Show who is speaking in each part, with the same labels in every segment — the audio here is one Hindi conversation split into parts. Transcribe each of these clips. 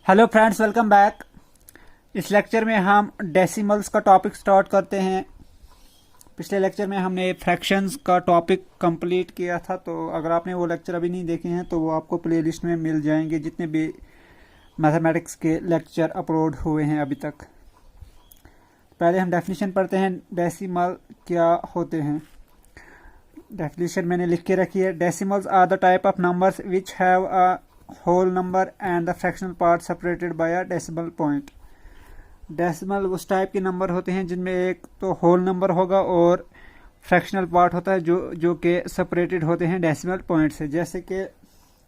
Speaker 1: Hello friends, welcome back. इस लेक्चर में हम डेसिमल्स का टॉपिक स्टार्ट करते हैं। पिछले लेक्चर में हमने फ्रैक्शंस का टॉपिक कंप्लीट किया था, तो अगर आपने वो लेक्चर अभी नहीं देखे हैं तो वो आपको प्लेलिस्ट में मिल जाएंगे, जितने भी मैथमेटिक्स के लेक्चर अपलोड हुए हैं अभी तक। पहले हम डेफिनेशन पढ़ते हैं, डेसिमल क्या होते हैं। डेफिनेशन मैंने लिख के रखी है। Decimals are the type of numbers which have a whole number and the fractional part separated by a decimal point. Decimal उस टाइप के नंबर होते हैं जिनमें एक तो होल नंबर होगा और फ्रैक्शनल पार्ट होता है जो कि सेपरेटेड होते हैं डेसिमल पॉइंट से। जैसे कि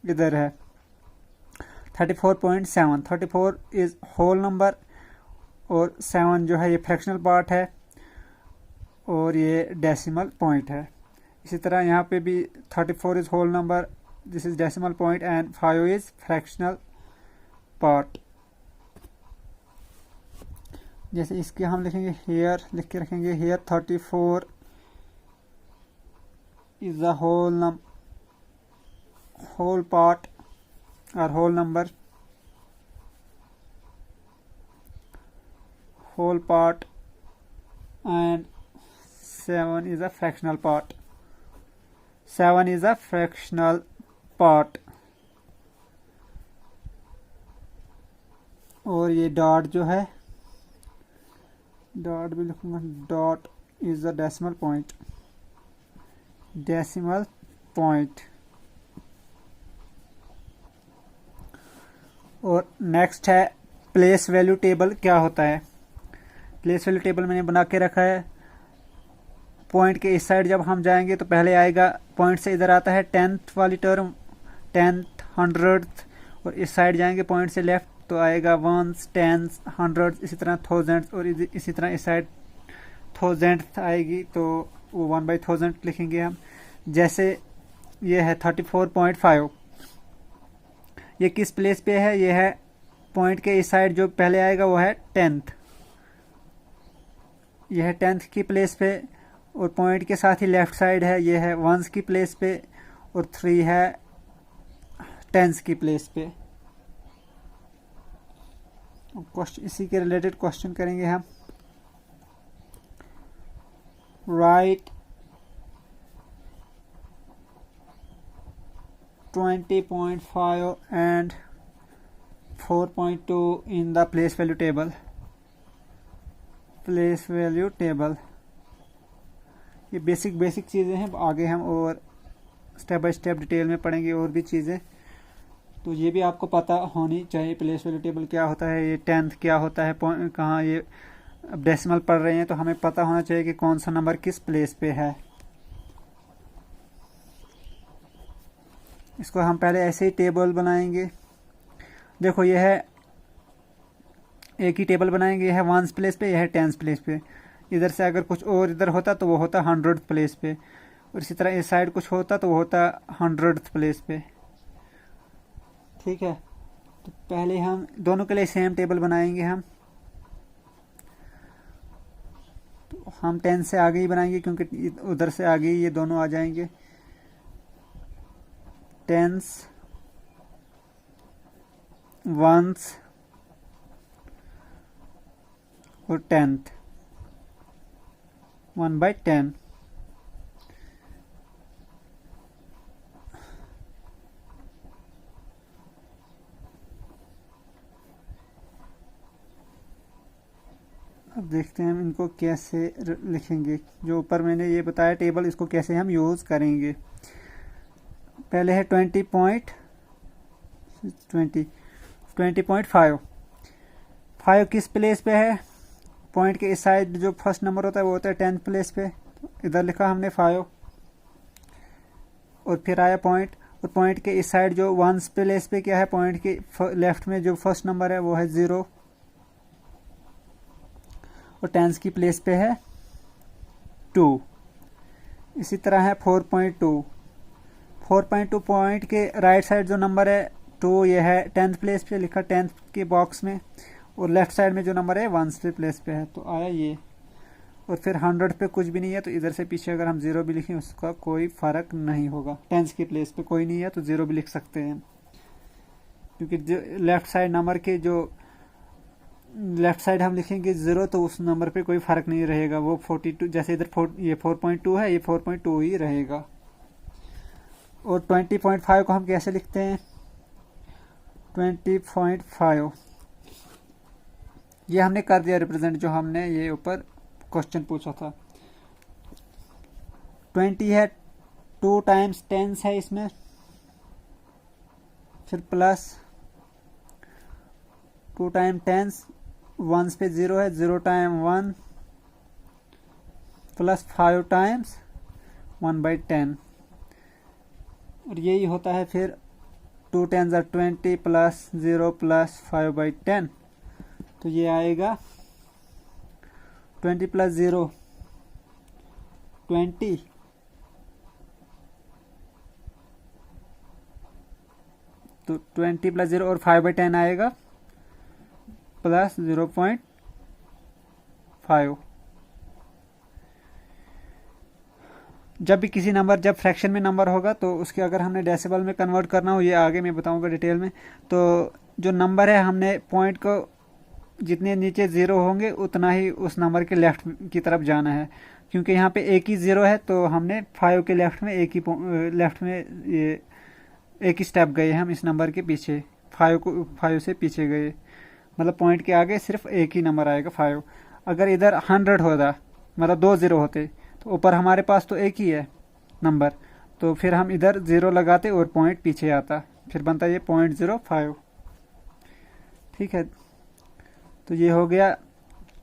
Speaker 1: इधर है 34.7, 34 इज होल नंबर और 7 जो है ये फ्रैक्शनल पार्ट है और ये डेसिमल पॉइंट है। इसी तरह यहाँ पे भी 34 is whole number, this is decimal point and 5 is fractional part. जैसे इसके हम लिखेंगे हेयर, लिख के रखेंगे here 34 is the whole part और whole number, whole part and 7 is a fractional part. 7 is a fractional part. और ये डॉट जो है, डॉट भी लिखूंगा, dot is the decimal point, decimal point. और नेक्स्ट है प्लेस वैल्यू टेबल क्या होता है। प्लेस वैल्यू टेबल मैंने बना के रखा है। पॉइंट के इस साइड जब हम जाएंगे तो पहले आएगा, पॉइंट से इधर आता है 10th वाली टर्म, 10th, 100th, और इस साइड जाएंगे पॉइंट से लेफ्ट तो आएगा 1s, 10s, 100s, इसी तरह 1000s, और इसी तरह इस साइड 1000th आएगी तो वो 1/1000 लिखेंगे हम। जैसे ये है 34.5, ये किस प्लेस पे है, ये है पॉइंट के इस साइड जो पहले आएगा वो है 10th, यह है 10th की प्लेस पे, और पॉइंट के साथ ही लेफ्ट साइड है, ये है 1s की प्लेस पे, और 3 है 10s की प्लेस पे। इसी के रिलेटेड क्वेश्चन करेंगे हम। Right 20.5 and 4.2 in the place value table. Place value table ये बेसिक चीज़ें हैं, आगे हम और स्टेप बाय स्टेप डिटेल में पढ़ेंगे और भी चीज़ें, तो ये भी आपको पता होनी चाहिए। प्लेस वैल्यू टेबल क्या होता है, ये 10th क्या होता है, कहाँ ये अब डेसिमल पढ़ रहे हैं तो हमें पता होना चाहिए कि कौन सा नंबर किस प्लेस पे है। इसको हम पहले ऐसे ही टेबल बनाएंगे। देखो ये है, एक ही टेबल बनाएंगे, यह है 1s प्लेस पे, यह है 10th प्लेस पे। इधर से अगर कुछ और इधर होता तो वो होता 100th प्लेस पे, और इसी तरह इस साइड कुछ होता तो वो होता 100th प्लेस पे। ठीक है, तो पहले हम दोनों के लिए सेम टेबल बनाएंगे। हम 10 से आगे ही बनाएंगे क्योंकि उधर से आगे ही ये दोनों आ जाएंगे। 10s, 1s और 10th, 1/10। अब देखते हैं हम इनको कैसे लिखेंगे। जो ऊपर मैंने ये बताया टेबल, इसको कैसे हम यूज़ करेंगे। पहले है 20.5। 5 किस प्लेस पे है, पॉइंट के इस साइड जो फर्स्ट नंबर होता है वो होता है 10th प्लेस पे, तो इधर लिखा हमने 5, और फिर आया पॉइंट, और पॉइंट के इस साइड जो 1s प्लेस पे क्या है, पॉइंट के लेफ्ट में जो फर्स्ट नंबर है वो है 0, और 10s की प्लेस पे है 2। इसी तरह है 4.2। 4.2 पॉइंट के राइट साइड जो नंबर है 2, ये है 10th प्लेस पे, लिखा 10th के बॉक्स में, और लेफ्ट साइड में जो नंबर है 1s प्लेस पे है, तो आया ये। और फिर 100 पे कुछ भी नहीं है तो इधर से पीछे अगर हम 0 भी लिखें उसका कोई फ़र्क नहीं होगा। टेंस की प्लेस पे कोई नहीं है तो 0 भी लिख सकते हैं। क्योंकि जो लेफ्ट साइड नंबर के जो लेफ्ट साइड हम लिखेंगे 0 तो उस नंबर पे कोई फर्क नहीं रहेगा, वो 42 जैसे इधर ये 4.2 है, ये 4.2 ही रहेगा। और 20.5 को हम कैसे लिखते हैं, 20.5 ये हमने कर दिया रिप्रेजेंट, जो हमने ये ऊपर क्वेश्चन पूछा था। 20 है, 2 टाइम्स 10 है इसमें, फिर प्लस 2 टाइम 10, 1 पे 0 है, 0 टाइम 1 प्लस 5 टाइम्स 1/10, और यही होता है फिर 2 10 are 20 प्लस 0 प्लस 5/10, तो ये आएगा 20 प्लस 0 20, तो 20 प्लस 0 और 5/10 आएगा प्लस 0.5। जब भी किसी नंबर जब फ्रैक्शन में नंबर होगा तो उसके अगर हमने डेसिमल में कन्वर्ट करना हो, ये आगे मैं बताऊंगा डिटेल में, तो जो नंबर है हमने पॉइंट को जितने नीचे 0 होंगे उतना ही उस नंबर के लेफ्ट की तरफ जाना है, क्योंकि यहाँ पे एक ही 0 है तो हमने 5 के लेफ्ट में एक ही स्टेप गए हम इस नंबर के पीछे, 5 से पीछे गए, मतलब पॉइंट के आगे सिर्फ एक ही नंबर आएगा 5। अगर इधर 100 होता, मतलब 2 0 होते, तो ऊपर हमारे पास तो एक ही है नंबर, तो फिर हम इधर 0 लगाते और पॉइंट पीछे आता, फिर बनता ये 0.05। ठीक है, तो ये हो गया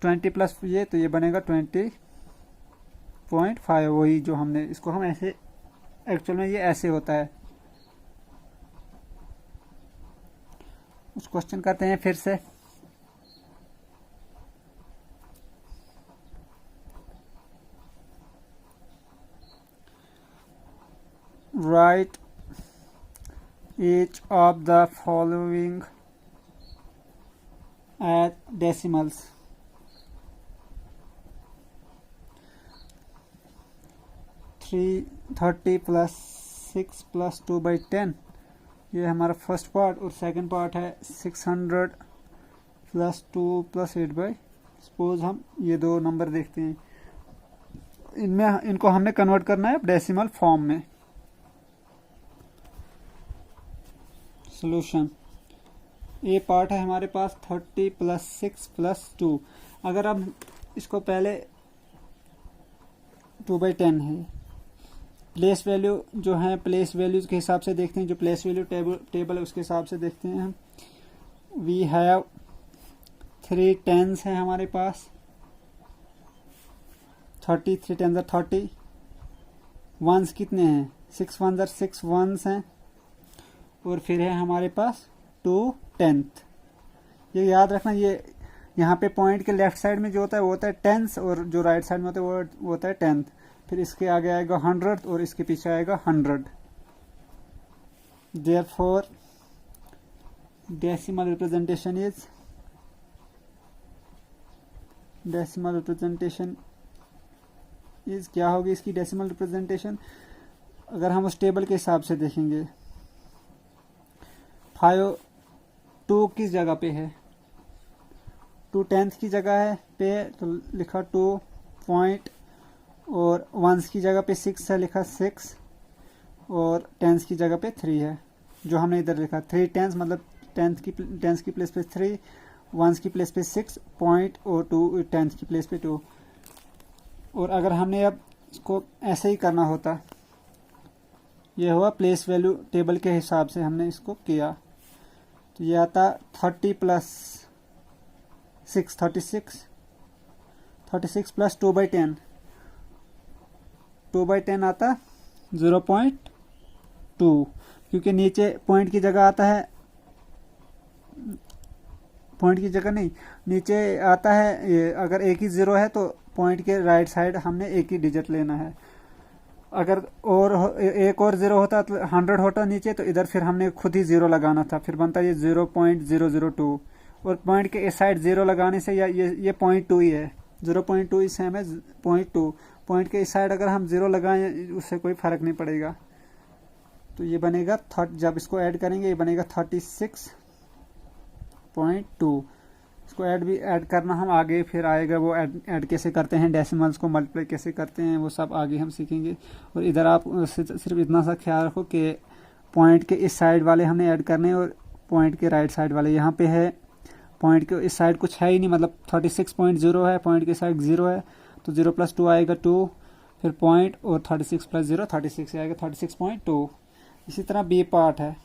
Speaker 1: 20 प्लस ये, तो ये बनेगा 20.5, वही जो हमने इसको हम ऐसे, एक्चुअल में ये ऐसे होता है। उस क्वेश्चन करते हैं फिर से। Write each of the following as decimals. 330 plus 6 plus 2/10, ये हमारा फर्स्ट पार्ट, और सेकंड पार्ट है 600 प्लस 2 प्लस 8/। सपोज हम ये दो नंबर देखते हैं, इनमें इनको हमने कन्वर्ट करना है डेसिमल फॉर्म में। सॉल्यूशन, ये पार्ट है हमारे पास 30 प्लस 6 प्लस 2। अगर हम इसको पहले 2/10 है, प्लेस वैल्यू जो है प्लेस वैल्यूज के हिसाब से देखते हैं, जो प्लेस वैल्यू टेबल है उसके हिसाब से देखते हैं हम। वी हैव 3 10s है हमारे पास, 30, 3 10s 30। वंस कितने हैं, 6 1s 6 1s हैं, और फिर है हमारे पास 2 10th। ये याद रखना, ये यहाँ पे पॉइंट के लेफ्ट साइड में जो होता है वो होता है 10th, और जो राइट साइड में होता है वो होता है 10th। फिर इसके आगे आएगा 100th और इसके पीछे आएगा 100। देयरफॉर डेसिमल रिप्रेजेंटेशन इज क्या होगी इसकी डेसिमल रिप्रेजेंटेशन, अगर हम उस टेबल के हिसाब से देखेंगे। 5 2 किस जगह पे है, 2 10th की जगह है पे, तो लिखा 2 पॉइंट, और 1s की जगह पे 6 है, लिखा 6, और 10s की जगह पे 3 है, जो हमने इधर लिखा 3 10s, मतलब 10s की प्लेस पे 3, 1s की प्लेस पे 6 पॉइंट, और 2 10s की प्लेस पे 2। और अगर हमने अब इसको ऐसे ही करना होता, ये हुआ प्लेस वैल्यू टेबल के हिसाब से हमने इसको किया, तो ये आता 30 प्लस 6 36 प्लस 2/10, 2/10 आता 0.2, क्योंकि नीचे पॉइंट की जगह आता है, पॉइंट की जगह नहीं, नीचे आता है ये, अगर एक ही 0 है तो पॉइंट के राइट साइड हमने एक ही डिजिट लेना है। अगर और एक और 0 होता तो 100 होता नीचे, तो इधर फिर हमने खुद ही 0 लगाना था, फिर बनता ये 0.002, और पॉइंट के इस साइड 0 लगाने से या ये 0.2 ही है, 0.2 ही सेम है 0.2। पॉइंट के इस साइड अगर हम 0 लगाएं उससे कोई फर्क नहीं पड़ेगा, तो ये बनेगा जब इसको ऐड करेंगे ये बनेगा 36 6.2। इसको ऐड करना हम आगे फिर आएगा, वो ऐड कैसे करते हैं, डेसिमल्स को मल्टीप्लाई कैसे करते हैं, वो सब आगे हम सीखेंगे। और इधर आप सिर्फ इतना सा ख्याल रखो कि पॉइंट के इस साइड वाले हमने ऐड करने हैं और पॉइंट के राइट साइड वाले। यहाँ पे है पॉइंट के इस साइड कुछ है ही नहीं, मतलब 36.0 है, पॉइंट के साइड 0 है, तो 0 + 2 आएगा 2, फिर पॉइंट और 36 + 0 36 आएगा 36.2। इसी तरह बी पार्ट है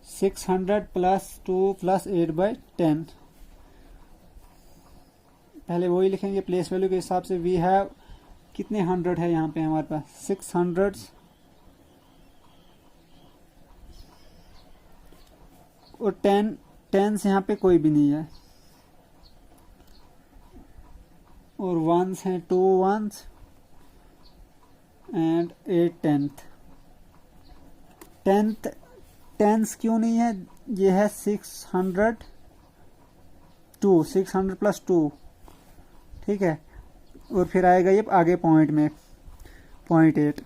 Speaker 1: 600 + 2 + 8/10। पहले वही लिखेंगे प्लेस वैल्यू के हिसाब से। वी हैव कितने 100 है यहाँ पे हमारे पास, 600 और 10 यहाँ पे कोई भी नहीं है, और 1s हैं 2 1s एंड 8 10th क्यों नहीं है, ये है 600 + 2, ठीक है। और फिर आएगा ये आगे पॉइंट में 0.8,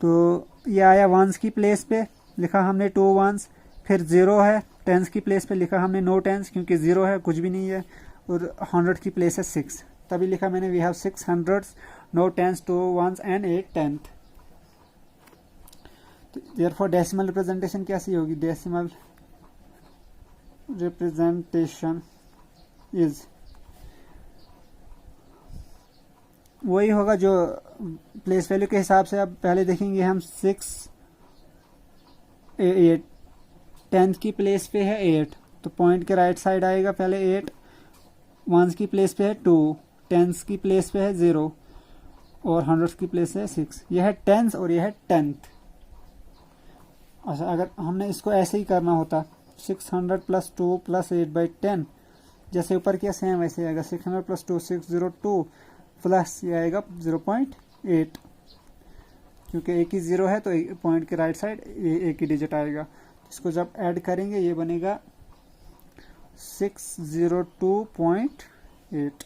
Speaker 1: तो ये आया 1s की प्लेस पे, लिखा हमने 2 1s, फिर 0 है 10s की प्लेस पे, लिखा हमने नो 10s क्योंकि 0 है, कुछ भी नहीं है, और 100 की प्लेस है 6, तभी लिखा मैंने we have 600 no 10s 2 1s and 8 10th। Therefore decimal representation कैसी होगी, डेसिमल रिप्रेजेंटेशन इज वही होगा जो प्लेस वैल्यू के हिसाब से। अब पहले देखेंगे हम 6 8 10th की प्लेस पे है 8, तो पॉइंट के राइट साइड आएगा पहले 8, 1s की प्लेस पे है 2, 10s की प्लेस पे है 0 और 100 की प्लेस है 6। यह है 10th और यह है 10th। अच्छा, अगर हमने इसको ऐसे ही करना होता 600 + 2 + 8/10, जैसे ऊपर किया सेम वैसे आएगा 600 + 2 602 प्लस ये आएगा 0.8, क्योंकि एक ही 0 है तो पॉइंट के राइट साइड एक ही डिजिट आएगा। इसको जब ऐड करेंगे ये बनेगा 602.8।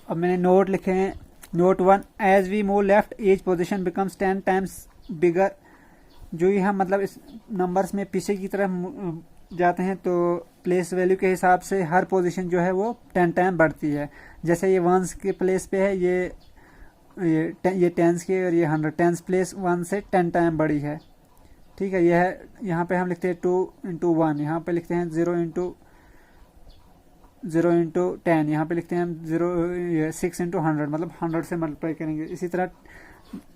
Speaker 1: अब मैंने नोट लिखे हैं, note 1, as we move left each position becomes 10 times bigger. जो ही हम मतलब इस नंबर्स में पीछे की तरफ जाते हैं तो प्लेस वैल्यू के हिसाब से हर पोजीशन जो है वो 10 टाइम बढ़ती है। जैसे ये 1s के प्लेस पे है, ये 10s के, और ये 100 10s प्लेस 1 से 10 टाइम बड़ी है, ठीक है। यह है, यहाँ पे हम लिखते हैं 2 × 1, यहाँ पे लिखते हैं 0 × 10, यहाँ पे लिखते हैं हम 6 × 100, मतलब 100 से मल्टीप्लाई करेंगे। इसी तरह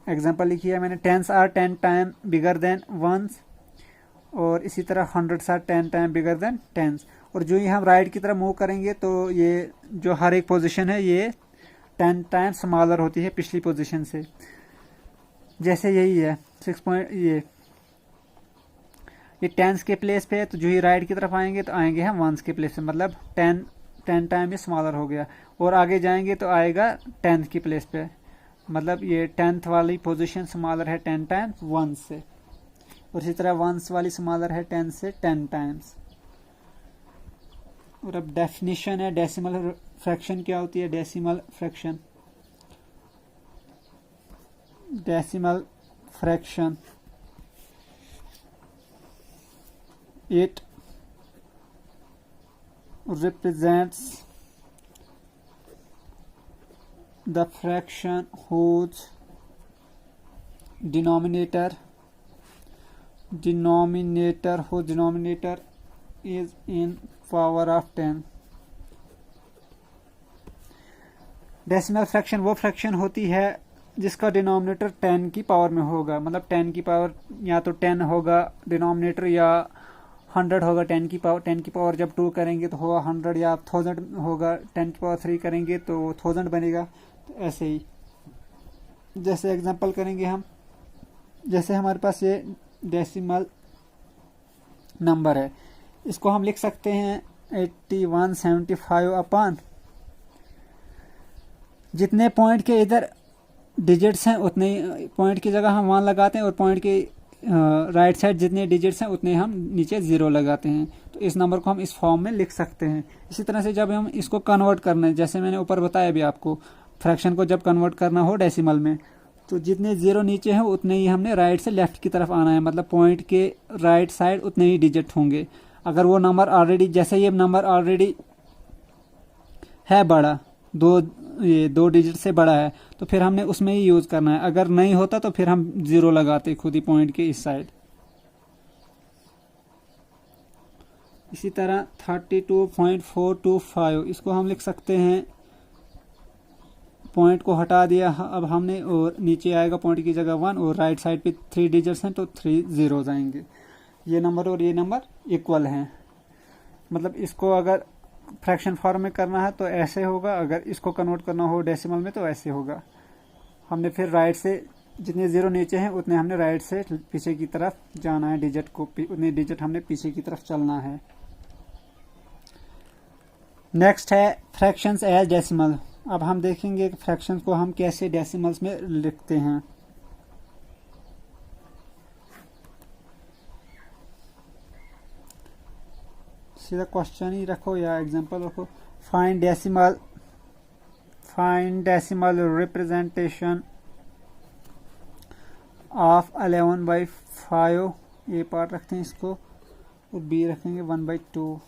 Speaker 1: एग्जांपल लिखी है मैंने, 10s are 10 time bigger than 1s, और इसी तरह 100s are 10 time bigger than 10s। और जो ही हम राइट की तरफ मूव करेंगे तो ये जो हर एक पोजीशन है ये 10 टाइम स्मॉलर होती है पिछली पोजीशन से। जैसे यही है 6 पॉइंट, ये 10s के प्लेस पे है, तो जो ही राइट की तरफ आएंगे तो आएंगे हम 1s के प्लेस पे, मतलब 10 टाइम ये स्मॉलर हो गया। और आगे जाएंगे तो आएगा 10th की प्लेस पे, मतलब ये 10th वाली पोजीशन स्मॉलर है 10 टाइम्स 1 से, और इसी तरह 1s वाली स्मॉलर है 10 से 10 टाइम्स। और अब डेफिनेशन है, डेसिमल फ्रैक्शन क्या होती है, decimal fraction it represents the fraction whose denominator is in power of 10। Decimal fraction वो फ्रैक्शन होती है जिसका डिनोमिनेटर 10 की पावर में होगा, मतलब 10 की पावर या तो 10 होगा डिनोमिनेटर, या 100 होगा 10 की पावर। 10 की पावर जब 2 करेंगे तो होगा 100, या 1000 होगा 10 की पावर 3 करेंगे तो 1000 बनेगा। तो ऐसे ही जैसे एग्जांपल करेंगे हम, जैसे हमारे पास ये डेसिमल नंबर है, इसको हम लिख सकते हैं 8175 अपॉन जितने पॉइंट के इधर डिजिट्स हैं उतने पॉइंट की जगह हम 1 लगाते हैं, और पॉइंट के राइट साइड जितने डिजिट्स हैं उतने हम नीचे 0 लगाते हैं। तो इस नंबर को हम इस फॉर्म में लिख सकते हैं। इसी तरह से जब हम इसको कन्वर्ट करना है, जैसे मैंने ऊपर बताया भी आपको, फ्रैक्शन को जब कन्वर्ट करना हो डेसिमल में, तो जितने जीरो नीचे हैं उतने ही हमने राइट से लेफ्ट की तरफ आना है, मतलब पॉइंट के राइट साइड उतने ही डिजिट होंगे। अगर वो नंबर ऑलरेडी, जैसे ये नंबर ऑलरेडी है बड़ा, ये 2 डिजिट से बड़ा है, तो फिर हमने उसमें ही यूज करना है। अगर नहीं होता तो फिर हम जीरो लगाते खुद ही पॉइंट के इस साइड। इसी तरह 32.425 इसको हम लिख सकते हैं, पॉइंट को हटा दिया अब हमने, और नीचे आएगा पॉइंट की जगह 1 और राइट साइड पे 3 डिजिट्स हैं तो 3 जीरोज आएंगे। ये नंबर और ये नंबर इक्वल हैं, मतलब इसको अगर फ्रैक्शन फॉर्म में करना है तो ऐसे होगा, अगर इसको कन्वर्ट करना हो डेसिमल में तो ऐसे होगा। हमने फिर राइट से जितने जीरो नीचे हैं उतने हमने राइट से पीछे की तरफ जाना है, डिजिट को उतने डिजिट हमने पीछे की तरफ चलना है। नेक्स्ट है फ्रैक्शंस एज डेसिमल। अब हम देखेंगे कि फ्रैक्शंस को हम कैसे डेसिमल्स में लिखते हैं। सीधा क्वेश्चन ही रखो या एग्जांपल रखो। Find decimal representation of 11/5। A part रखते हैं इसको और बी रखेंगे 1/2।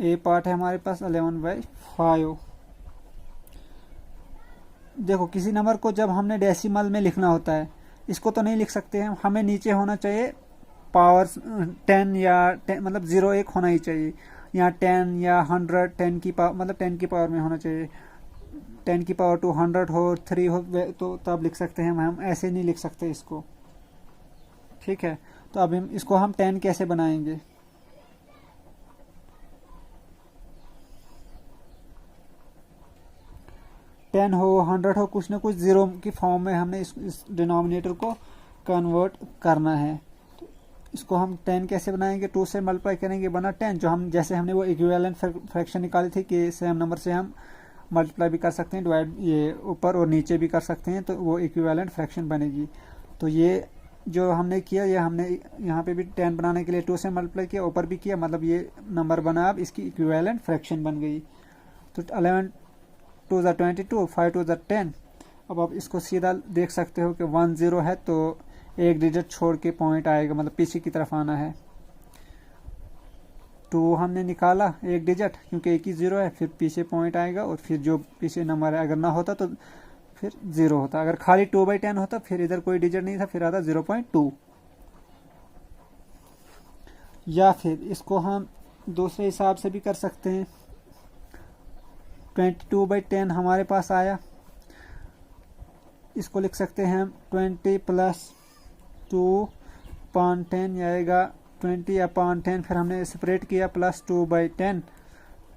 Speaker 1: ए पार्ट है हमारे पास 11/5। देखो किसी नंबर को जब हमने डेसिमल में लिखना होता है, इसको तो नहीं लिख सकते हैं, हमें नीचे होना चाहिए पावर 10 या 10, मतलब 0 1 होना ही चाहिए, या 10 या 100, 10 की पावर, मतलब 10 की पावर में होना चाहिए। 10 की पावर 200 हो, 3 हो, तो तब लिख सकते हैं। हम ऐसे नहीं लिख सकते इसको, ठीक है। तो अब इसको हम 10 कैसे बनाएंगे। टेन हो, 100 हो, कुछ ना कुछ जीरो की फॉर्म में हमने इस डिनोमिनेटर को कन्वर्ट करना है। तो इसको हम 10 कैसे बनाएंगे, 2 से मल्टीप्लाई करेंगे बना 10, जो हम जैसे हमने वो इक्विवेलेंट फ्रैक्शन निकाली थी कि सेम नंबर से हम मल्टीप्लाई भी कर सकते हैं, डिवाइड ये ऊपर और नीचे भी कर सकते हैं, तो वो इक्विवेलेंट फ्रैक्शन बनेगी। तो ये जो हमने किया, ये हमने यहाँ पे भी 10 बनाने के लिए 2 से मल्टीप्लाई किया, ऊपर भी किया, मतलब ये नंबर बना, अब इसकी इक्विवेलेंट फ्रैक्शन बन गई। तो 11 2 ज़ा 22, 5 2 ज़ा 10। अब आप इसको सीधा देख सकते हो कि 1 0 है तो एक डिजिट छोड़ के पॉइंट आएगा, मतलब पीछे की तरफ आना है। 2 हमने निकाला एक डिजिट, क्योंकि एक ही 0 है, फिर पीछे पॉइंट आएगा और फिर जो पीछे नंबर है, अगर ना होता तो फिर 0 होता। अगर खाली 2/10 होता फिर इधर कोई डिजिट नहीं था, फिर आता 0.2। या फिर इसको हम दूसरे हिसाब से भी कर सकते हैं। 22/10 हमारे पास आया, इसको लिख सकते हैं हम 20 + 2/10 आएगा 20 अपॉन 10, फिर हमने सेपरेट किया प्लस 2/10,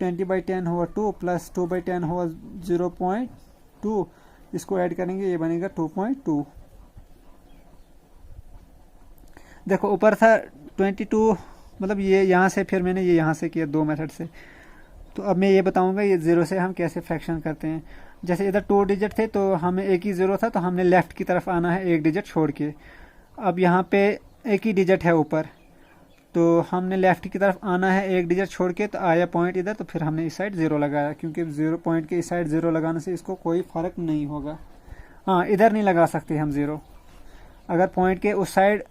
Speaker 1: 20/10 हुआ 2 प्लस 2/10 हुआ 0.2, इसको ऐड करेंगे ये बनेगा 2.2। देखो ऊपर था 22, मतलब ये यहाँ से, फिर मैंने ये यहाँ से किया 2 मेथड से। तो अब मैं ये बताऊंगा ये 0 से हम कैसे फ्रैक्शन करते हैं। जैसे इधर 2 डिजिट थे तो हमें एक ही 0 था, तो हमने लेफ्ट की तरफ आना है एक डिजिट छोड़ के। अब यहाँ पे एक ही डिजिट है ऊपर, तो हमने लेफ्ट की तरफ आना है एक डिजिट छोड़ के, तो आया पॉइंट इधर, तो फिर हमने इस साइड 0 लगाया, क्योंकि 0 पॉइंट के इस साइड 0 लगाने से इसको कोई फर्क नहीं होगा। हाँ, इधर नहीं लगा सकते हम 0। अगर पॉइंट के उस साइड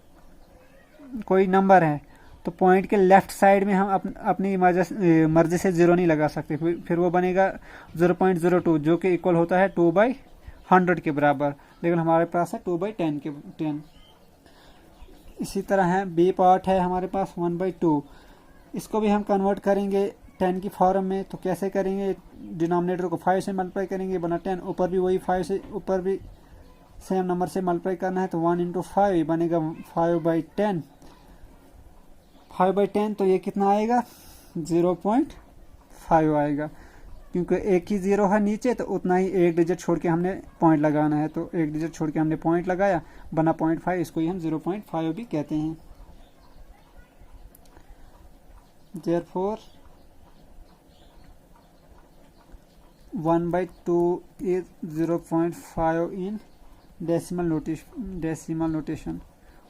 Speaker 1: कोई नंबर है तो पॉइंट के लेफ्ट साइड में हम अपनी मर्जी से 0 नहीं लगा सकते, फिर वो बनेगा 0.02, जो कि इक्वल होता है 2/100 के बराबर, लेकिन हमारे पास है 2/10 के 10। इसी तरह है बी पार्ट है हमारे पास 1/2, इसको भी हम कन्वर्ट करेंगे 10 की फॉर्म में। तो कैसे करेंगे, डिनोमिनेटर को 5 से मल्टीप्लाई करेंगे बना 10, ऊपर भी वही 5 से, ऊपर भी सेम नंबर से मल्टीप्लाई करना है, तो 1 × 5 बनेगा 5/10। 5/10 तो ये कितना आएगा 0.5 आएगा, क्योंकि एक ही 0 है नीचे, तो उतना ही एक डिजिट छोड़ के हमने पॉइंट लगाना है, तो एक डिजिट छोड़ के हमने पॉइंट लगाया बना 0.5, इसको ही हम 0.5 भी कहते हैं। Therefore 1/2 is 0.5 in decimal notation.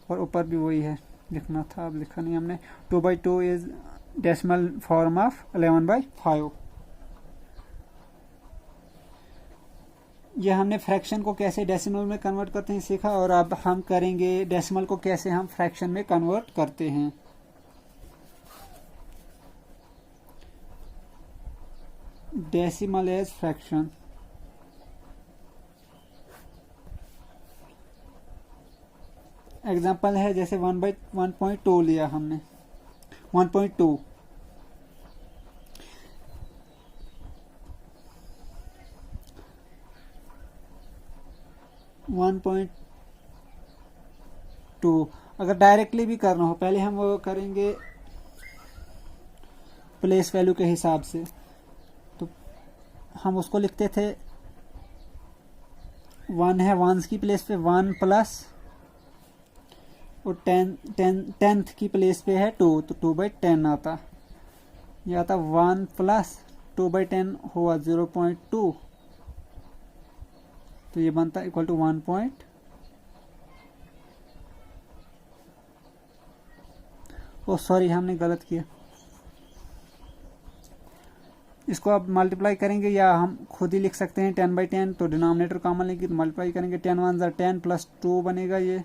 Speaker 1: और ऊपर भी वही है, लिखना था, अब लिखा नहीं हमने। 2/2 इज डेसिमल फॉर्म ऑफ 11/5। ये हमने फ्रैक्शन को कैसे डेसिमल में कन्वर्ट करते हैं सीखा, और अब हम करेंगे डेसिमल को कैसे हम फ्रैक्शन में कन्वर्ट करते हैं। Decimal as fraction. एग्जांपल है जैसे 1/1.2 लिया हमने, 1.2 1.2। अगर डायरेक्टली भी करना हो, पहले हम वो करेंगे प्लेस वैल्यू के हिसाब से। तो हम उसको लिखते थे 1 है, वंस की प्लेस पे 1 प्लस, और 10th की प्लेस पे है 2, तो 2/10 आता। ये आता 1 प्लस 2/10 हुआ 0.2, तो ये बनता इक्वल टू 1. ओ सॉरी, हमने गलत किया। इसको अब मल्टीप्लाई करेंगे, या हम खुद ही लिख सकते हैं 10/10, तो डिनोमिनेटर कॉमन लेंगे तो मल्टीप्लाई करेंगे। 10 1 10 प्लस 2 बनेगा, ये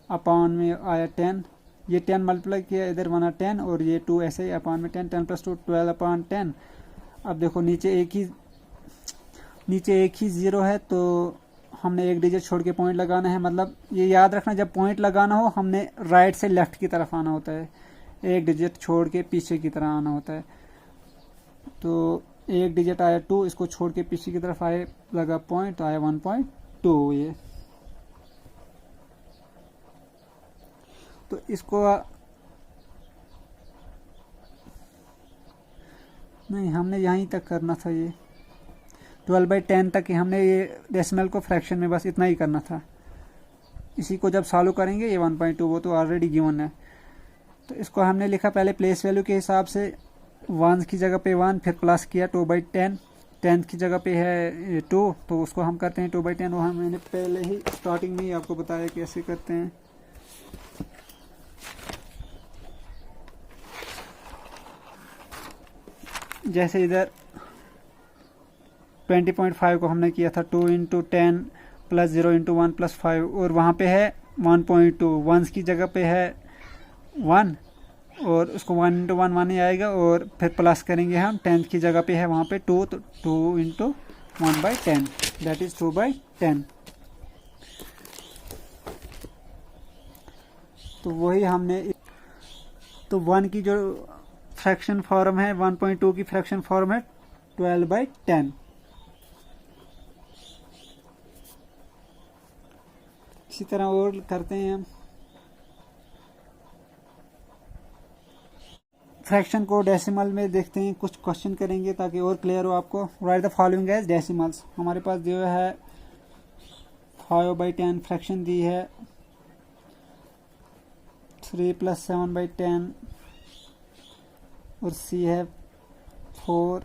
Speaker 1: अपॉन में आया 10, ये 10 मल्टीप्लाई किया, इधर बना 10, और ये 2 ऐसे ही अपॉन में 10, 10 प्लस 2 12/10। अब देखो नीचे एक ही जीरो है, तो हमने एक डिजिट छोड़ के पॉइंट लगाना है। मतलब ये याद रखना, जब पॉइंट लगाना हो हमने राइट से लेफ्ट की तरफ आना होता है, एक डिजिट छोड़ के पीछे की तरफ आना होता है। तो एक डिजिट आया 2, इसको छोड़ के पीछे की तरफ आए, लगा पॉइंट, तो आया 1.2 ये। तो इसको नहीं, हमने यहीं तक करना था, ये 12/10 तक ही हमने ये डेसिमल को फ्रैक्शन में बस इतना ही करना था। इसी को जब सॉल्व करेंगे, ये 1.2 वो तो ऑलरेडी गिवन है। तो इसको हमने लिखा पहले प्लेस वैल्यू के हिसाब से, 1 की जगह पे 1, फिर प्लस किया 2/10, 10th की जगह पे है 2, तो उसको हम करते हैं 2/10। वो मैंने पहले ही स्टार्टिंग में ही आपको बताया कैसे करते हैं। जैसे इधर 20.5 को हमने किया था 2 × 10 प्लस 0 × 1 प्लस 5, और वहाँ पे है 1.2, 1 की जगह पे है 1, और उसको 1 × 1 1 ही आएगा, और फिर प्लस करेंगे हम 10th की जगह पे है वहाँ पे 2, तो 2 × 1/10 दैट इज 2/10। तो वही हमने, तो 1 की जो फ्रैक्शन फॉर्म है, 1.2 की फ्रैक्शन फॉर्म है 12/10। इसी तरह और करते हैं हम। फ्रैक्शन को डेसिमल में देखते हैं, कुछ क्वेश्चन करेंगे ताकि और क्लियर हो आपको। Write the following as decimals. हमारे पास जो है 5/10 फ्रैक्शन दी है, 3 + 7/10, और सी है 4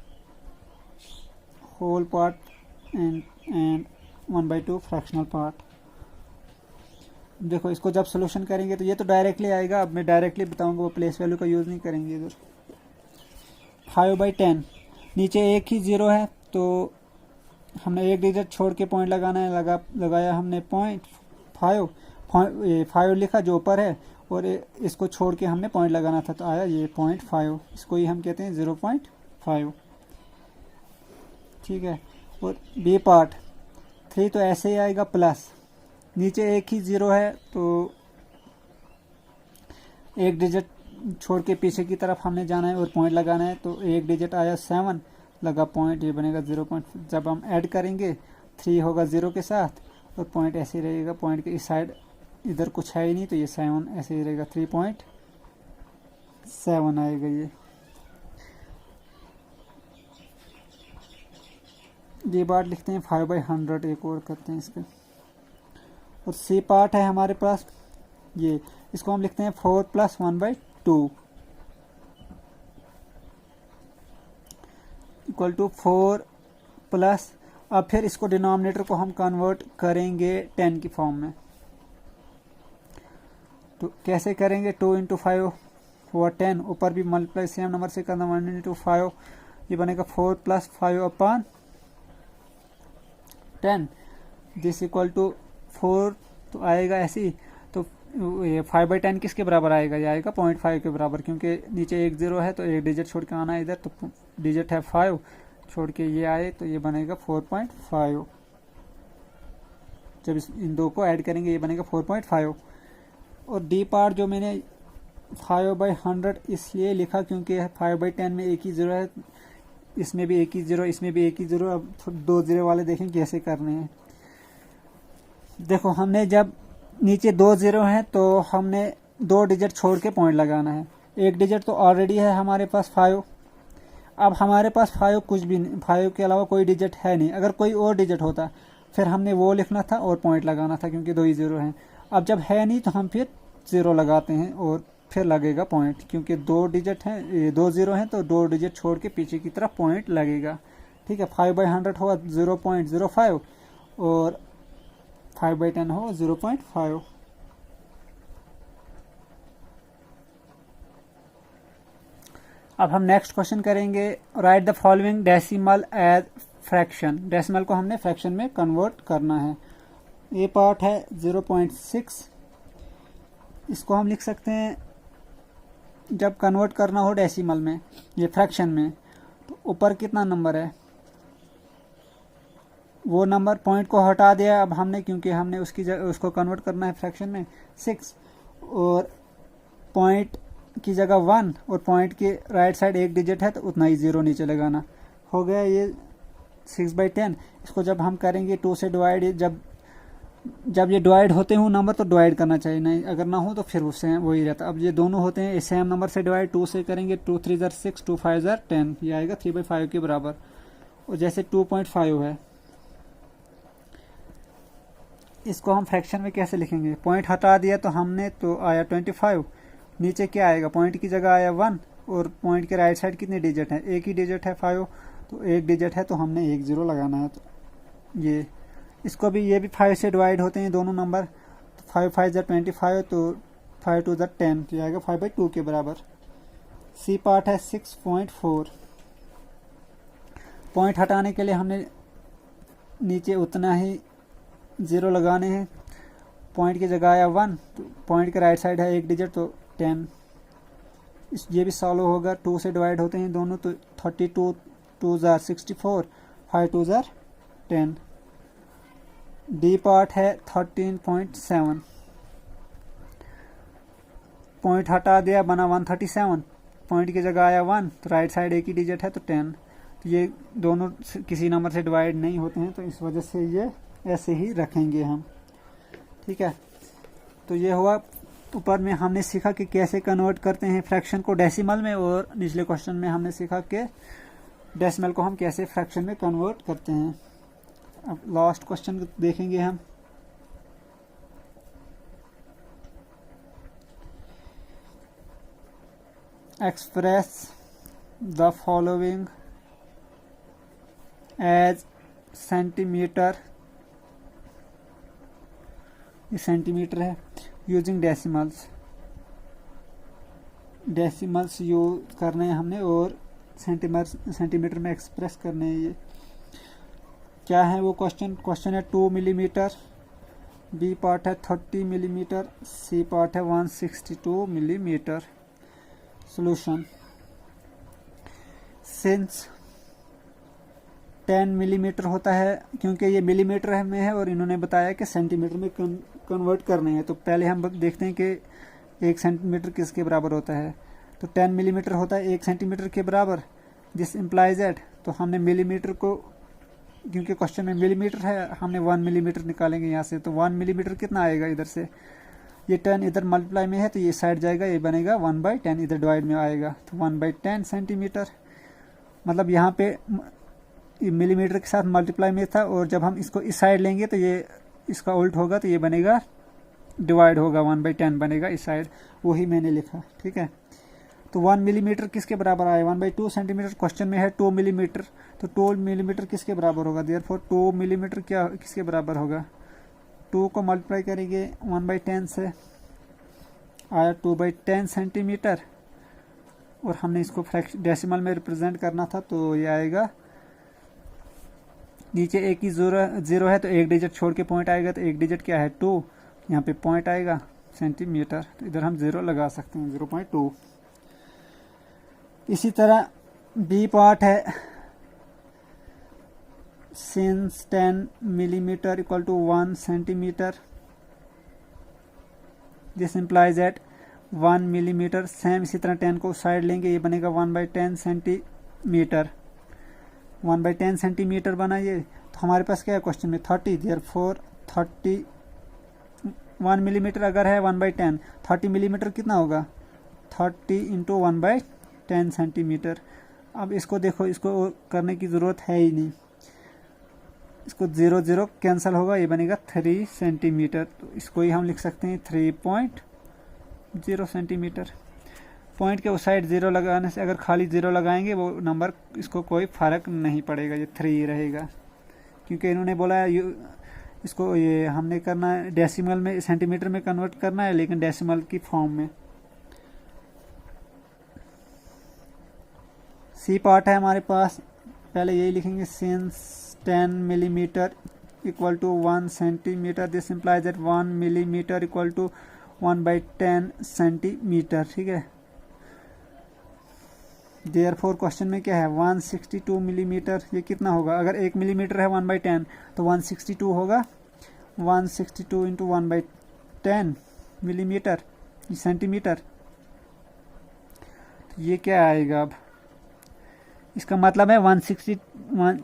Speaker 1: whole part and 1/2 fractional part. देखो इसको जब सोल्यूशन करेंगे तो ये तो डायरेक्टली आएगा। अब मैं डायरेक्टली बताऊंगा, वो प्लेस वैल्यू का यूज़ नहीं करेंगे इधर। 5/10, नीचे एक ही जीरो है, तो हमने एक डिजिट छोड़ के पॉइंट लगाना है, लगाया हमने पॉइंट 5 लिखा जो ऊपर है, और इसको छोड़ के हमने पॉइंट लगाना था, तो आया ये 0.5, इसको ही हम कहते हैं 0.5। ठीक है। और बी पार्ट 3 तो ऐसे ही आएगा प्लस, नीचे एक ही जीरो है, तो एक डिजिट छोड़ के पीछे की तरफ हमने जाना है और पॉइंट लगाना है, तो एक डिजिट आया 7, लगा पॉइंट, ये बनेगा 0. जब हम ऐड करेंगे 3 होगा 0 के साथ, और पॉइंट ऐसे ही रहेगा, पॉइंट के इस साइड इधर कुछ है ही नहीं, तो ये 7 ऐसे ही रहेगा, 3.7 आएगा ये बात लिखते हैं 5/100। एक और करते हैं इसके। और सी पार्ट है हमारे पास ये, इसको हम लिखते हैं 4 + 1/2 इक्वल टू 4 प्लस, अब फिर इसको डिनोमिनेटर को हम कन्वर्ट करेंगे 10 की फॉर्म में। तो कैसे करेंगे, 2 × 5 हुआ 10, ऊपर भी मल्टीप्लाई सेम नंबर से करना, 1 × 5, ये बनेगा 4 + 5/10। 10 दिस इक्वल टू 4 तो आएगा ऐसे ही। तो ये 5/10 किसके बराबर आएगा, ये आएगा 0.5 के बराबर, क्योंकि नीचे एक 0 है तो एक डिजिट छोड़ के आना है इधर, तो डिजिट है 5 छोड़ के ये आए तो ये बनेगा 4.5। जब इन दो को ऐड करेंगे ये बनेगा 4.5। और डी पार्ट जो मैंने 5/100 इसलिए लिखा क्योंकि 5/10 में एक ही 0 है, इसमें भी एक ही 0, इसमें भी एक ही 0। अब 2 0 वाले देखें कैसे करने हैं। देखो हमने जब नीचे 2 0 हैं तो हमने 2 डिजिट छोड़ के पॉइंट लगाना है। एक डिजिट तो ऑलरेडी है हमारे पास 5। अब हमारे पास 5 कुछ भी नहीं, 5 के अलावा कोई डिजिट है नहीं। अगर कोई और डिजिट होता फिर हमने वो लिखना था और पॉइंट लगाना था, क्योंकि 2 ही 0 हैं। अब जब है नहीं तो हम फिर 0 लगाते हैं और फिर लगेगा पॉइंट, क्योंकि 2 डिजिट हैं, 2 0 हैं तो 2 डिजिट छोड़ के पीछे की तरफ पॉइंट लगेगा। ठीक है, 5/100 हुआ 0.05 और 5/10 हो 0.5। अब हम नेक्स्ट क्वेश्चन करेंगे, write the following decimal as fraction. Decimal को हमने फ्रैक्शन में कन्वर्ट करना है। ये पार्ट है 0.6, इसको हम लिख सकते हैं जब कन्वर्ट करना हो डेसिमल में, ये फ्रैक्शन में, तो ऊपर कितना नंबर है वो नंबर पॉइंट को हटा दिया अब हमने, क्योंकि हमने उसकी जगह उसको कन्वर्ट करना है फ्रैक्शन में 6, और पॉइंट की जगह 1 और पॉइंट के राइट साइड एक डिजिट है तो उतना ही 0 नीचे लगाना। हो गया ये 6/10। इसको जब हम करेंगे 2 से डिवाइड, जब ये डिवाइड होते हैं नंबर तो डिवाइड करना चाहिए, नहीं अगर ना हो तो फिर उससे वही रहता। अब ये दोनों होते हैं सेम नंबर से डिवाइड, 2 से करेंगे 2 3 6, 2 5 10, ये आएगा 3/5 के बराबर। और जैसे 2.5 है, इसको हम फ्रैक्शन में कैसे लिखेंगे, पॉइंट हटा दिया तो हमने तो आया 25, नीचे क्या आएगा, पॉइंट की जगह आया 1 और पॉइंट के राइट साइड कितने डिजिट हैं, एक ही डिजिट है 5, तो एक डिजिट है तो हमने एक 0 लगाना है। तो ये इसको भी, ये भी 5 से डिवाइड होते हैं दोनों नंबर, तो 5 5 25 तो 5 2 10, तो आएगा 5/2 के बराबर। सी पार्ट है 6.4। पॉइंट हटाने के लिए हमने नीचे उतना ही 0 लगाने हैं। पॉइंट की जगह आया 1, तो पॉइंट के राइट साइड है एक डिजिट तो 10। ये भी सॉल्व होगा, 2 से डिवाइड होते हैं दोनों, तो 32 2 64, 5 2 10। डी पार्ट है 13.7। पॉइंट हटा दिया बना 137, पॉइंट की जगह आया 1 तो राइट साइड एक ही डिजिट है तो 10। तो ये दोनों किसी नंबर से डिवाइड नहीं होते हैं तो इस वजह से ये ऐसे ही रखेंगे हम। ठीक है, तो ये हुआ, ऊपर में हमने सीखा कि कैसे कन्वर्ट करते हैं फ्रैक्शन को डेसिमल में, और निचले क्वेश्चन में हमने सीखा कि डेसिमल को हम कैसे फ्रैक्शन में कन्वर्ट करते हैं। अब लास्ट क्वेश्चन देखेंगे हम। Express the following as centimetre, ये सेंटीमीटर है, यूजिंग डेसिमल्स। डेसिमल्स यूज करने हैं हमने और सेंटीमीटर में एक्सप्रेस करने हैं। ये क्या है वो क्वेश्चन है 2 मिलीमीटर, बी पार्ट है 30 मिलीमीटर, सी पार्ट है 162 मिलीमीटर। सॉल्यूशन, सिंस 10 मिलीमीटर होता है, क्योंकि ये मिलीमीटर में है और इन्होंने बताया कि सेंटीमीटर में कन्वर्ट करने हैं, तो पहले हम देखते हैं कि 1 सेंटीमीटर किसके बराबर होता है। तो 10 मिलीमीटर होता है 1 सेंटीमीटर के बराबर, दिस इम्प्लाइज एट, तो हमने मिलीमीटर को, क्योंकि क्वेश्चन में मिलीमीटर है, हमने 1 मिलीमीटर निकालेंगे यहाँ से, तो 1 मिलीमीटर कितना आएगा इधर से, ये 10 इधर मल्टीप्लाई में है तो ये साइड जाएगा, ये बनेगा 1/10, इधर डिवाइड में आएगा तो 1/10 सेंटीमीटर। मतलब यहाँ पे मिलीमीटर के साथ मल्टीप्लाई में था, और जब हम इसको इस साइड लेंगे तो ये इसका उल्ट होगा, तो ये बनेगा डिवाइड होगा, 1/10 बनेगा इस साइड, वही मैंने लिखा। ठीक है, तो 1 मिलीमीटर किसके बराबर आया, 1/2 सेंटीमीटर। क्वेश्चन में है 2 मिलीमीटर, तो 2 मिलीमीटर किसके बराबर होगा, देयरफॉर 2 मिलीमीटर क्या किसके बराबर होगा, 2 को मल्टीप्लाई करेंगे 1/10 से, आया 2/10 सेंटीमीटर, और हमने इसको डेसिमल में रिप्रेजेंट करना था तो ये आएगा नीचे एक ही जीरो है तो एक डिजिट छोड़ के पॉइंट आएगा, तो एक डिजिट क्या है 2, यहाँ पे पॉइंट आएगा सेंटीमीटर, तो इधर हम 0 लगा सकते हैं 0.2। इसी तरह बी पार्ट है, since 10 millimetre equal to 1 centimetre, this implies at 1 millimetre. Same इसी तरह 10 को साइड लेंगे, ये बनेगा 1/10 सेंटीमीटर, 1/10 सेंटीमीटर बना ये। तो हमारे पास क्या है क्वेश्चन में 30, देयरफॉर 30 1 मिलीमीटर अगर है 1/10, 30 मिलीमीटर कितना होगा 30 इंटू 1/10 सेंटीमीटर। अब इसको देखो, इसको करने की ज़रूरत है ही नहीं, इसको 0 0 कैंसिल होगा, ये बनेगा 3 सेंटीमीटर। तो इसको ही हम लिख सकते हैं 3.0 सेंटीमीटर। पॉइंट के उस साइड 0 लगाने से, अगर खाली 0 लगाएंगे वो नंबर, इसको कोई फ़र्क नहीं पड़ेगा, ये 3 रहेगा, क्योंकि इन्होंने बोला है इसको ये हमने करना है डेसिमल में, सेंटीमीटर में कन्वर्ट करना है, लेकिन डेसिमल की फॉर्म में। सी पार्ट है हमारे पास, पहले यही लिखेंगे, since 10 millimetre equal to 1 centimetre, this implies that 1 millimetre equal to 1/10 centimetre, ठीक है। देयरफॉर क्वेश्चन में क्या है 162 मिलीमीटर, ये कितना होगा, अगर 1 मिलीमीटर है 1/10 तो 162 होगा, 162 इंटू 1/10 मिलीमीटर सेंटीमीटर, तो ये क्या आएगा। अब इसका मतलब है 161,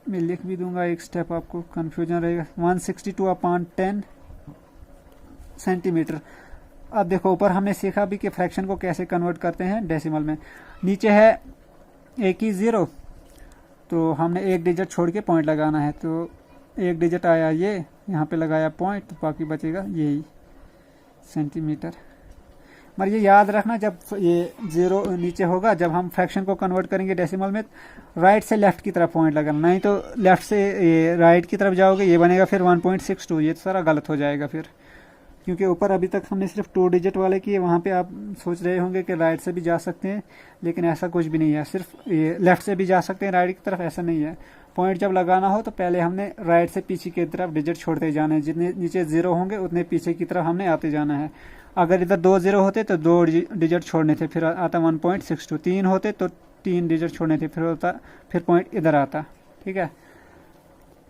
Speaker 1: मैं लिख भी दूंगा, एक स्टेप आपको कंफ्यूजन रहेगा, 162/10 सेंटीमीटर। अब देखो ऊपर हमने सीखा भी कि फ्रैक्शन को कैसे कन्वर्ट करते हैं डेसिमल में। नीचे है एक ही 0, तो हमने एक डिजिट छोड़ के पॉइंट लगाना है, तो एक डिजिट आया ये, यहाँ पे लगाया पॉइंट, तो बाकी बचेगा यही सेंटीमीटर। मगर ये याद रखना, जब ये 0 नीचे होगा, जब हम फ्रैक्शन को कन्वर्ट करेंगे डेसिमल में, राइट से लेफ्ट की तरफ पॉइंट लगाना, नहीं तो लेफ्ट से ये राइट की तरफ जाओगे, ये बनेगा फिर 1.62, ये सारा गलत हो जाएगा फिर, क्योंकि ऊपर अभी तक हमने सिर्फ 2 डिजिट वाले किए। वहाँ पे आप सोच रहे होंगे कि राइट से भी जा सकते हैं, लेकिन ऐसा कुछ भी नहीं है, सिर्फ ये लेफ्ट से भी जा सकते हैं राइट की तरफ, ऐसा नहीं है। पॉइंट जब लगाना हो तो पहले हमने राइट से पीछे की तरफ डिजिट छोड़ते जाना है, जितने नीचे 0 होंगे उतने पीछे की तरफ हमने आते जाना है। अगर इधर 2 0 होते तो 2 डिजिट छोड़ने थे, फिर आता 1.62, 3 होते तो 3 डिजिट छोड़ने थे, फिर पॉइंट इधर आता, ठीक है।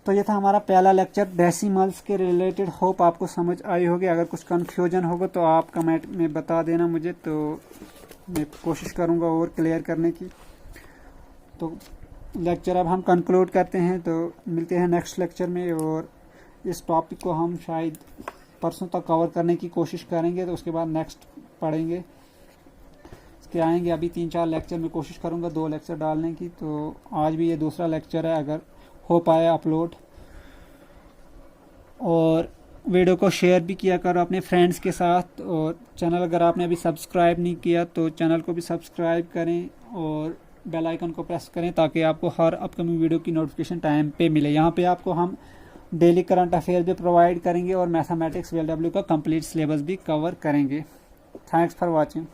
Speaker 1: तो ये था हमारा पहला लेक्चर डेसिमल्स के रिलेटेड, होप आपको समझ आई होगी। अगर कुछ कन्फ्यूजन होगा तो आप कमेंट में बता देना मुझे, तो मैं कोशिश करूँगा और क्लियर करने की। तो लेक्चर अब हम कंक्लूड करते हैं, तो मिलते हैं नेक्स्ट लेक्चर में, और इस टॉपिक को हम शायद परसों तक कवर करने की कोशिश करेंगे, तो उसके बाद नेक्स्ट पढ़ेंगे, इसके आएंगे। अभी 3-4 लेक्चर में कोशिश करूँगा 2 लेक्चर डालने की, तो आज भी ये दूसरा लेक्चर है, अगर हो पाया अपलोड। और वीडियो को शेयर भी किया करो अपने फ्रेंड्स के साथ, और चैनल अगर आपने अभी सब्सक्राइब नहीं किया तो चैनल को भी सब्सक्राइब करें और बेल आइकन को प्रेस करें, ताकि आपको हर अपकमिंग वीडियो की नोटिफिकेशन टाइम पे मिले। यहाँ पे आपको हम डेली करंट अफेयर भी प्रोवाइड करेंगे और मैथमेटिक्स VLW का कंप्लीट सिलेबस भी कवर करेंगे। Thanks for watching.